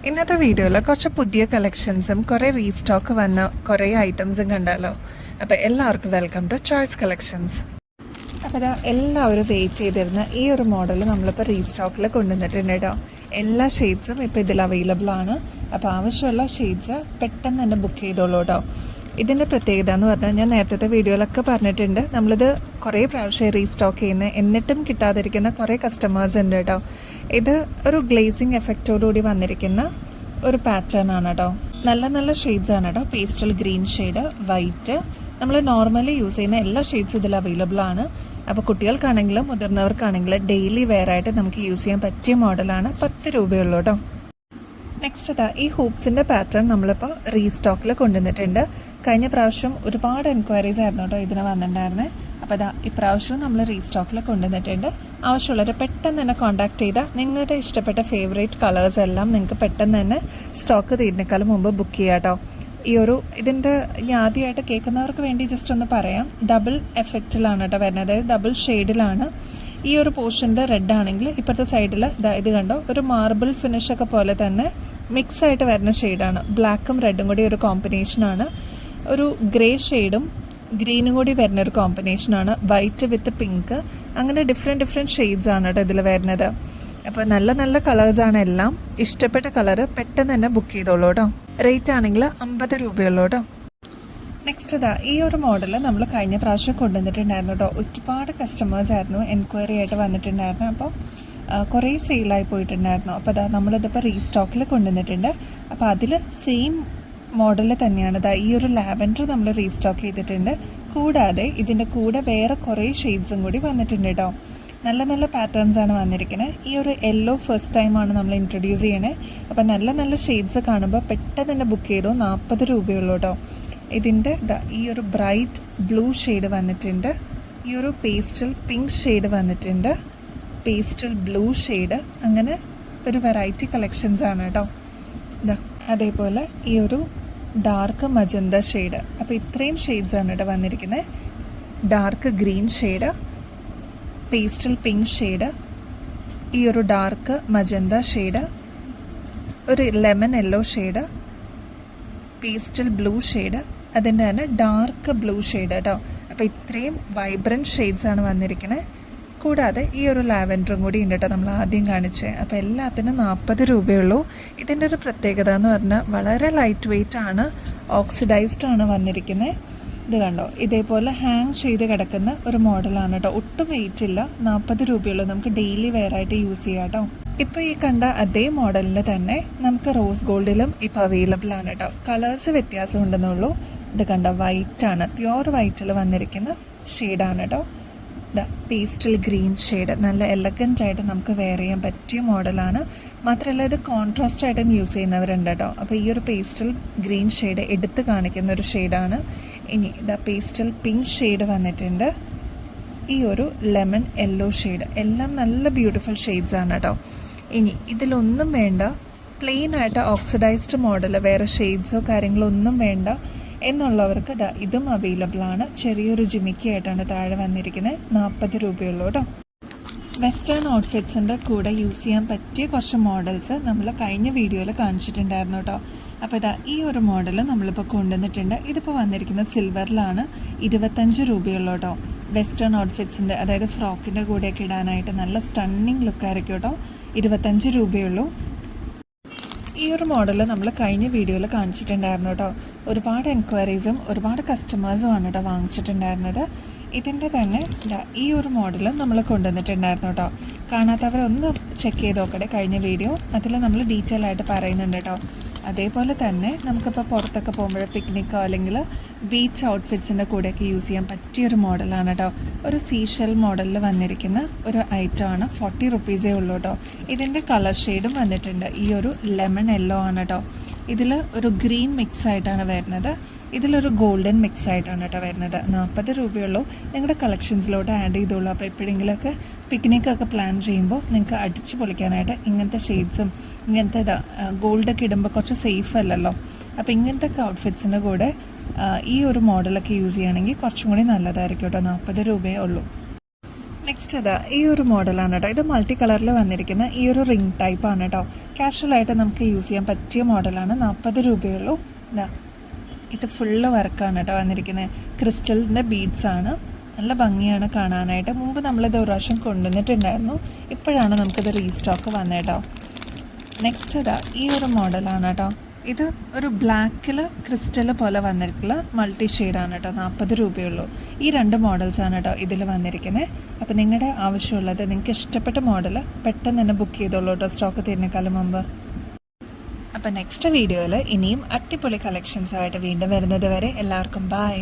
ഇന്നത്തെ വീഡിയോയിൽ കുറച്ച് പുതിയ കളക്ഷൻസും കുറേ റീസ്റ്റോക്ക് വന്ന കുറേ ഐറ്റംസും കണ്ടാലോ. അപ്പോൾ എല്ലാവർക്കും വെൽക്കം ടു ചോയ്സ് കളക്ഷൻസ്. അപ്പോൾ ഇതാ എല്ലാവരും വെയിറ്റ് ചെയ്തിരുന്ന ഈ ഒരു മോഡൽ നമ്മളിപ്പോൾ റീസ്റ്റോക്കിൽ കൊണ്ടുവന്നിട്ടുണ്ട് കേട്ടോ. എല്ലാ ഷെയ്ഡ്സും ഇപ്പോൾ ഇതിൽ അവൈലബിൾ ആണ്. അപ്പോൾ ആവശ്യമുള്ള ഷെയ്ഡ്സ് പെട്ടെന്ന് തന്നെ ബുക്ക് ചെയ്തോളൂ കേട്ടോ. ഇതിൻ്റെ പ്രത്യേകത എന്ന് പറഞ്ഞാൽ ഞാൻ നേരത്തെ വീഡിയോയിലൊക്കെ പറഞ്ഞിട്ടുണ്ട്, നമ്മളിത് കുറേ പ്രാവശ്യം റീസ്റ്റോക്ക് ചെയ്യുന്നത് എന്നിട്ടും കിട്ടാതിരിക്കുന്ന കുറേ കസ്റ്റമേഴ്സ് ഉണ്ട് കേട്ടോ. ഇത് ഒരു ഗ്ലേസിങ് എഫക്റ്റോടുകൂടി വന്നിരിക്കുന്ന ഒരു പാറ്റേൺ ആണ് കേട്ടോ. നല്ല നല്ല ഷെയ്ഡ്സ് ആണ് കേട്ടോ. പേസ്റ്റൽ ഗ്രീൻ ഷെയ്ഡ്, വൈറ്റ്, നമ്മൾ നോർമലി യൂസ് ചെയ്യുന്ന എല്ലാ ഷെയ്ഡ്സും ഇതിൽ അവൈലബിൾ ആണ്. അപ്പോൾ കുട്ടികൾക്കാണെങ്കിലും മുതിർന്നവർക്കാണെങ്കിലും ഡെയിലി വെയർ ആയിട്ട് നമുക്ക് യൂസ് ചെയ്യാൻ പറ്റിയ മോഡലാണ്. 10 രൂപയുള്ളൂ കേട്ടോ. നെക്സ്റ്റ് ഇതാ ഈ ഹൂപ്സിൻ്റെ പാറ്റേൺ നമ്മളിപ്പോൾ റീസ്റ്റോക്കിൽ കൊണ്ടുവന്നിട്ടുണ്ട്. കഴിഞ്ഞ പ്രാവശ്യം ഒരുപാട് എൻക്വയറീസ് ആയിരുന്നു കേട്ടോ ഇതിന് വന്നിട്ടുണ്ടായിരുന്നത്. അപ്പോൾ ഇതാ ഇപ്രാവശ്യവും നമ്മൾ റീസ്റ്റോക്കിൽ കൊണ്ടുവന്നിട്ടുണ്ട്. ആവശ്യമുള്ളവർ പെട്ടെന്ന് തന്നെ കോൺടാക്ട് ചെയ്താൽ നിങ്ങളുടെ ഇഷ്ടപ്പെട്ട ഫേവറേറ്റ് കളേഴ്സ് എല്ലാം നിങ്ങൾക്ക് പെട്ടെന്ന് തന്നെ സ്റ്റോക്ക് തീരുന്നേക്കാളും മുമ്പ് ബുക്ക് ചെയ്യാം കേട്ടോ. ഇതിൻ്റെ ഞാൻ ആദ്യമായിട്ട് കേൾക്കുന്നവർക്ക് വേണ്ടി ജസ്റ്റ് ഒന്ന് പറയാം. ഡബിൾ എഫക്റ്റിലാണ് കേട്ടോ വരുന്നത്, അതായത് ഡബിൾ ഷെയ്ഡിലാണ്. ഈ ഒരു പോർഷൻ്റെ റെഡ് ആണെങ്കിൽ ഇപ്പോഴത്തെ സൈഡിൽ ഇത് കണ്ടോ, ഒരു മാർബിൾ ഫിനിഷൊക്കെ പോലെ തന്നെ മിക്സ് ആയിട്ട് വരുന്ന ഷെയ്ഡാണ്. ബ്ലാക്കും റെഡും കൂടി ഒരു കോമ്പിനേഷനാണ്. ഒരു ഗ്രേ ഷെയ്ഡും ഗ്രീനും കൂടി വരുന്നൊരു കോമ്പിനേഷനാണ്. വൈറ്റ് വിത്ത് പിങ്ക്, അങ്ങനെ ഡിഫറെൻറ്റ് ഷെയ്ഡ്സ് ആണ് കേട്ടോ ഇതിൽ വരുന്നത്. അപ്പോൾ നല്ല നല്ല കളേഴ്സാണ് എല്ലാം. ഇഷ്ടപ്പെട്ട കളറ് പെട്ടെന്ന് തന്നെ ബുക്ക് ചെയ്തോളൂ കേട്ടോ. റേറ്റ് ആണെങ്കിൽ 50 രൂപയുള്ളൂ കേട്ടോ. നെക്സ്റ്റ് ഇതാ ഈ ഒരു മോഡൽ നമ്മൾ കഴിഞ്ഞ പ്രാവശ്യം കൊണ്ടുവന്നിട്ടുണ്ടായിരുന്നു കേട്ടോ. ഒരുപാട് കസ്റ്റമേഴ്സ് ആയിരുന്നു എൻക്വയറി ആയിട്ട് വന്നിട്ടുണ്ടായിരുന്നു. അപ്പോൾ കുറേ സെയിലായി പോയിട്ടുണ്ടായിരുന്നു. അപ്പോൾ അതാ നമ്മളിതിപ്പോൾ റീസ്റ്റോക്കിൽ കൊണ്ടുവന്നിട്ടുണ്ട്. അപ്പോൾ അതിൽ സെയിം മോഡൽ തന്നെയാണ് ഇതാ ഈ ഒരു ലാവൻഡർ നമ്മൾ റീസ്റ്റോക്ക് ചെയ്തിട്ടുണ്ട്. കൂടാതെ ഇതിൻ്റെ കൂടെ വേറെ കുറേ ഷെയ്ഡ്സും കൂടി വന്നിട്ടുണ്ട് കേട്ടോ. നല്ല നല്ല പാറ്റേൺസ് ആണ് വന്നിരിക്കുന്നത്. ഈ ഒരു യെല്ലോ ഫസ്റ്റ് ടൈമാണ് നമ്മൾ ഇൻട്രൊഡ്യൂസ് ചെയ്യണേ. അപ്പോൾ നല്ല നല്ല ഷെയ്ഡ്സ് കാണുമ്പോൾ പെട്ടെന്ന് തന്നെ ബുക്ക് ചെയ്തോ. 40 രൂപയുള്ളൂ കേട്ടോ. ഇതിൻ്റെ ഈ ഒരു ബ്രൈറ്റ് ബ്ലൂ ഷെയ്ഡ് വന്നിട്ടുണ്ട്. ഈ ഒരു പേസ്റ്റൽ പിങ്ക് ഷെയ്ഡ് വന്നിട്ടുണ്ട്. പേസ്റ്റൽ ബ്ലൂ ഷെയ്ഡ്, അങ്ങനെ ഒരു വെറൈറ്റി കളക്ഷൻസ് ആണ് കേട്ടോ. അതേപോലെ ഈ ഒരു ഡാർക്ക് മജന്ത ഷെയ്ഡ്. അപ്പോൾ ഇത്രയും ഷെയ്ഡ്സ് ആണ് കേട്ടോ വന്നിരിക്കുന്നത്. Dark green shade, pastel pink shade, ഈ ഒരു ഡാർക്ക് മജന്ത ഷെയ്ഡ്, ഒരു lemon yellow shade, pastel blue shade, അതിൻ്റെ തന്നെ ഡാർക്ക് ബ്ലൂ ഷെയ്ഡ് കേട്ടോ. അപ്പോൾ ഇത്രയും വൈബ്രൻറ്റ് ഷെയ്ഡ്സ് ആണ് വന്നിരിക്കുന്നത്. കൂടാതെ ഈ ഒരു ലാവൻഡറും കൂടി ഉണ്ട് കേട്ടോ, നമ്മൾ ആദ്യം കാണിച്ചത്. അപ്പോൾ എല്ലാത്തിനും 40 രൂപയുള്ളൂ. ഇതിൻ്റെ ഒരു പ്രത്യേകത എന്ന് പറഞ്ഞാൽ വളരെ ലൈറ്റ് വെയ്റ്റ് ആണ്, ഓക്സിഡൈസ്ഡ് ആണ് വന്നിരിക്കുന്നത്. ഇത് കണ്ടോ, ഇതേപോലെ ഹാങ് ചെയ്ത് കിടക്കുന്ന ഒരു മോഡലാണ് കേട്ടോ. ഒട്ടും വെയിറ്റ് ഇല്ല. 40 രൂപയുള്ളൂ. നമുക്ക് ഡെയിലി വെയർ ആയിട്ട് യൂസ് ചെയ്യാം കേട്ടോ. ഇപ്പോൾ ഈ കണ്ട അതേ മോഡലിന് തന്നെ നമുക്ക് റോസ് ഗോൾഡിലും ഇപ്പോൾ അവൈലബിൾ ആണ് കേട്ടോ. കളേഴ്സ് വ്യത്യാസം ഉണ്ടെന്നുള്ളൂ. ഇത് കണ്ട വൈറ്റ് ആണ്, പ്യുവർ വൈറ്റിൽ വന്നിരിക്കുന്ന ഷെയ്ഡാണ് കേട്ടോ. പേസ്റ്റൽ ഗ്രീൻ ഷെയ്ഡ്, നല്ല എലഗൻ്റ് ആയിട്ട് നമുക്ക് വെയർ ചെയ്യാൻ പറ്റിയ മോഡലാണ്. മാത്രമല്ല ഇത് കോൺട്രാസ്റ്റ് ആയിട്ടും യൂസ് ചെയ്യുന്നവരുണ്ട് കേട്ടോ. അപ്പോൾ ഈ ഒരു പേസ്റ്റൽ ഗ്രീൻ ഷെയ്ഡ് എടുത്ത് കാണിക്കുന്ന ഒരു ഷെയ്ഡാണ്. ഇനി പേസ്റ്റൽ പിങ്ക് ഷെയ്ഡ് വന്നിട്ടുണ്ട്. ഈ ഒരു ലെമൺ യെല്ലോ ഷെയ്ഡ്, എല്ലാം നല്ല ബ്യൂട്ടിഫുൾ ഷെയ്ഡ്സ് ആണ് കേട്ടോ. ഇനി ഇതിലൊന്നും വേണ്ട, പ്ലെയിൻ ആയിട്ട് ഓക്സിഡൈസ്ഡ് മോഡൽ, വേറെ ഷെയ്ഡ്സോ കാര്യങ്ങളോ ഒന്നും വേണ്ട എന്നുള്ളവർക്ക് ഇതും അവൈലബിൾ ആണ്. ചെറിയൊരു ജിമിക്കി ആയിട്ടാണ് താഴെ വന്നിരിക്കുന്നത്. 40 രൂപയുള്ളൂ കേട്ടോ. വെസ്റ്റേൺ ഔട്ട്ഫിറ്റ്സിൻ്റെ കൂടെ യൂസ് ചെയ്യാൻ പറ്റിയ കുറച്ച് മോഡൽസ് നമ്മൾ കഴിഞ്ഞ വീഡിയോയിൽ കാണിച്ചിട്ടുണ്ടായിരുന്നു കേട്ടോ. അപ്പോൾ ഈ ഒരു മോഡൽ നമ്മളിപ്പോൾ കൊണ്ടുവന്നിട്ടുണ്ട്. ഇതിപ്പോൾ വന്നിരിക്കുന്നത് സിൽവറിലാണ്. 25 രൂപയുള്ളൂ കേട്ടോ. വെസ്റ്റേൺ ഔട്ട്ഫിറ്റ്സിൻ്റെ, അതായത് ഫ്രോക്കിൻ്റെ കൂടെയൊക്കെ ഇടാനായിട്ട് നല്ല സ്റ്റണ്ണിങ് ലുക്കായിരിക്കും കേട്ടോ. 25 രൂപയുള്ളൂ. ഈ ഒരു മോഡൽ നമ്മൾ കഴിഞ്ഞ വീഡിയോയിൽ കാണിച്ചിട്ടുണ്ടായിരുന്നു കേട്ടോ. ഒരുപാട് എൻക്വയറീസും ഒരുപാട് കസ്റ്റമേഴ്സുമാണ് കേട്ടോ വാങ്ങിച്ചിട്ടുണ്ടായിരുന്നത്. ഇതിൻ്റെ തന്നെ ഈ ഒരു മോഡലും നമ്മൾ കൊണ്ടുവന്നിട്ടുണ്ടായിരുന്നു കേട്ടോ. കാണാത്തവരൊന്ന് ചെക്ക് ചെയ്ത് നോക്കട്ടെ കഴിഞ്ഞ വീഡിയോ, അതിൽ നമ്മൾ ഡീറ്റെയിൽ ആയിട്ട് പറയുന്നുണ്ട് കേട്ടോ. അതേപോലെ തന്നെ നമുക്കിപ്പോൾ പുറത്തൊക്കെ പോകുമ്പോൾ പിക്നിക്കോ അല്ലെങ്കിൽ ബീച്ച് ഔട്ട്ഫിറ്റ്സിൻ്റെ കൂടെയൊക്കെ യൂസ് ചെയ്യാൻ പറ്റിയൊരു മോഡലാണ് കേട്ടോ. ഒരു സീഷെൽ മോഡലിൽ വന്നിരിക്കുന്ന ഒരു ഐറ്റമാണ്. 40 റുപ്പീസേ ഉള്ളൂ കേട്ടോ. ഇതിൻ്റെ കളർ ഷെയ്ഡും വന്നിട്ടുണ്ട്. ഈ ഒരു ലെമൺ യെല്ലോ ആണ് കേട്ടോ. ഇതിൽ ഒരു ഗ്രീൻ മിക്സ് ആയിട്ടാണ് വരുന്നത്. ഇതിലൊരു ഗോൾഡൻ മിക്സ് ആയിട്ടാണ് കേട്ടോ വരുന്നത്. 40 രൂപയുള്ളൂ. നിങ്ങളുടെ കളക്ഷൻസിലോട്ട് ആഡ് ചെയ്തോളൂ. അപ്പോൾ എപ്പോഴെങ്കിലുമൊക്കെ പിക്നിക്കൊക്കെ പ്ലാൻ ചെയ്യുമ്പോൾ നിങ്ങൾക്ക് അടിച്ച് പൊളിക്കാനായിട്ട് ഇങ്ങനത്തെ ഷെയ്ഡ്സും ഇങ്ങനത്തെ ഗോൾഡൊക്കെ ഇടുമ്പോൾ കുറച്ച് സേഫ് അല്ലല്ലോ. അപ്പോൾ ഇങ്ങനത്തെ ഔട്ട്ഫിറ്റ്സിൻ്റെ കൂടെ ഈ ഒരു മോഡലൊക്കെ യൂസ് ചെയ്യുകയാണെങ്കിൽ കുറച്ചും കൂടി നല്ലതായിരിക്കും കേട്ടോ. 40 രൂപയേ ഉള്ളൂ. നെക്സ്റ്റ് അതാ ഈ ഒരു മോഡലാണ് കേട്ടോ. ഇത് മൾട്ടി കളറിൽ വന്നിരിക്കുന്ന ഈ ഒരു റിംഗ് ടൈപ്പാണ് കേട്ടോ. കാഷ്വലായിട്ട് നമുക്ക് യൂസ് ചെയ്യാൻ പറ്റിയ മോഡലാണ്. 40 രൂപയുള്ളൂ. ഇതാ ഇത് ഫുള്ള് വർക്കാണ് കേട്ടോ വന്നിരിക്കുന്നത്. ക്രിസ്റ്റലിൻ്റെ ബീഡ്സ് ആണ്. നല്ല ഭംഗിയാണ് കാണാനായിട്ട്. മുമ്പ് നമ്മളിത് ഒരു പ്രാവശ്യം കൊണ്ടുവന്നിട്ടുണ്ടായിരുന്നു. ഇപ്പോഴാണ് നമുക്കിത് റീസ്റ്റോക്ക് വന്നേട്ടോ. നെക്സ്റ്റ് അതാ ഈ ഒരു മോഡലാണ് കേട്ടോ. ഇത് ഒരു ബ്ലാക്കിൽ ക്രിസ്റ്റൽ പോലെ വന്നിട്ടുള്ള മൾട്ടി ഷെയ്ഡാണ് കേട്ടോ. 40 രൂപയുള്ളൂ. ഈ 2 മോഡൽസാണ് കേട്ടോ ഇതിൽ വന്നിരിക്കുന്നത്. അപ്പോൾ നിങ്ങളുടെ ആവശ്യമുള്ളത്, നിങ്ങൾക്ക് ഇഷ്ടപ്പെട്ട മോഡൽ പെട്ടെന്ന് തന്നെ ബുക്ക് ചെയ്തോളൂ കേട്ടോ, സ്റ്റോക്ക് തീരുന്നേക്കാളും മുമ്പ്. അപ്പോൾ നെക്സ്റ്റ് വീഡിയോയിൽ ഇനിയും അടിപൊളി കളക്ഷൻസുമായിട്ട് വീണ്ടും വരുന്നത് വരെ എല്ലാവർക്കും ബൈ.